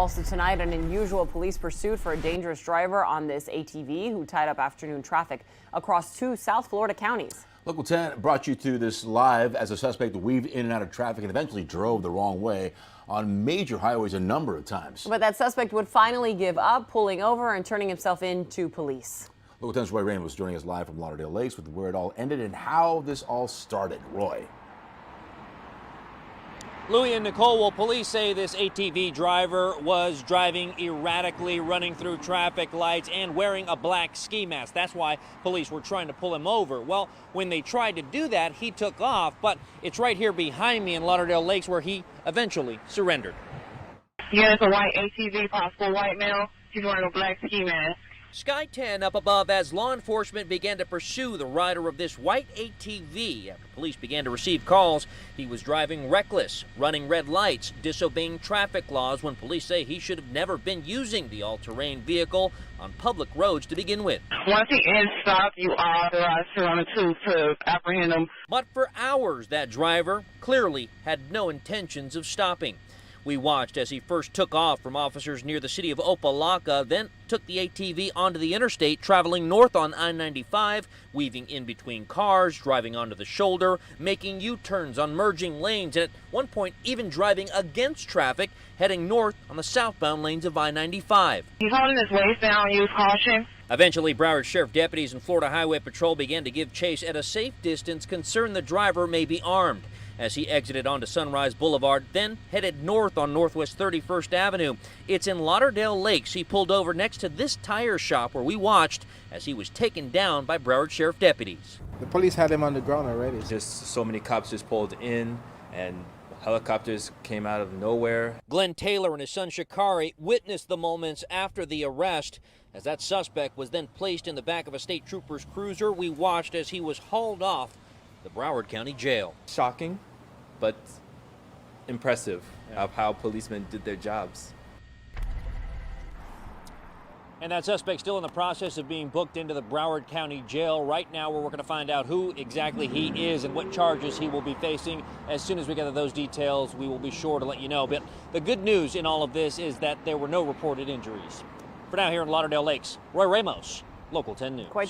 Also tonight, an unusual police pursuit for a dangerous driver on this ATV who tied up afternoon traffic across 2 South Florida counties. Local 10 brought you to this live as a suspect weaved in and out of traffic and eventually drove the wrong way on major highways a number of times. But that suspect would finally give up, pulling over and turning himself in to police. Local 10's Roy Rain was joining us live from Lauderdale Lakes with where it all ended and how this all started. Roy. Louis and Nicole, well, police say this ATV driver was driving erratically, running through traffic lights and wearing a black ski mask. That's why police were trying to pull him over. Well, when they tried to do that, he took off, but it's right here behind me in Lauderdale Lakes where he eventually surrendered. Yeah, it's a white ATV, possible white male. He's wearing a black ski mask. Sky 10 up above as law enforcement began to pursue the rider of this white ATV. After police began to receive calls, he was driving reckless, running red lights, disobeying traffic laws when police say he should have never been using the all-terrain vehicle on public roads to begin with. Once he is stopped, you are authorized to run a tube to apprehend him. But for hours, that driver clearly had no intentions of stopping. We watched as he first took off from officers near the city of Opa-locka, then took the ATV onto the interstate, traveling north on I-95, weaving in between cars, driving onto the shoulder, making U-turns on merging lanes, and at one point even driving against traffic, heading north on the southbound lanes of I-95. He's holding his waist down, use caution. Eventually, Broward Sheriff deputies and Florida Highway Patrol began to give chase at a safe distance, concerned the driver may be armed. As he exited onto Sunrise Boulevard, then headed north on Northwest 31st Avenue. It's in Lauderdale Lakes. He pulled over next to this tire shop where we watched as he was taken down by Broward Sheriff deputies. The police had him on the ground already. Just so many cops just pulled in and helicopters came out of nowhere. Glenn Taylor and his son Shakari witnessed the moments after the arrest. As that suspect was then placed in the back of a state trooper's cruiser, we watched as he was hauled off the Broward County Jail. Shocking, but impressive of how policemen did their jobs. And that suspect still in the process of being booked into the Broward County Jail. Right now we're working to find out who exactly he is and what charges he will be facing. As soon as we get those details, we will be sure to let you know. But the good news in all of this is that there were no reported injuries. For now, here in Lauderdale Lakes, Roy Ramos, Local 10 News.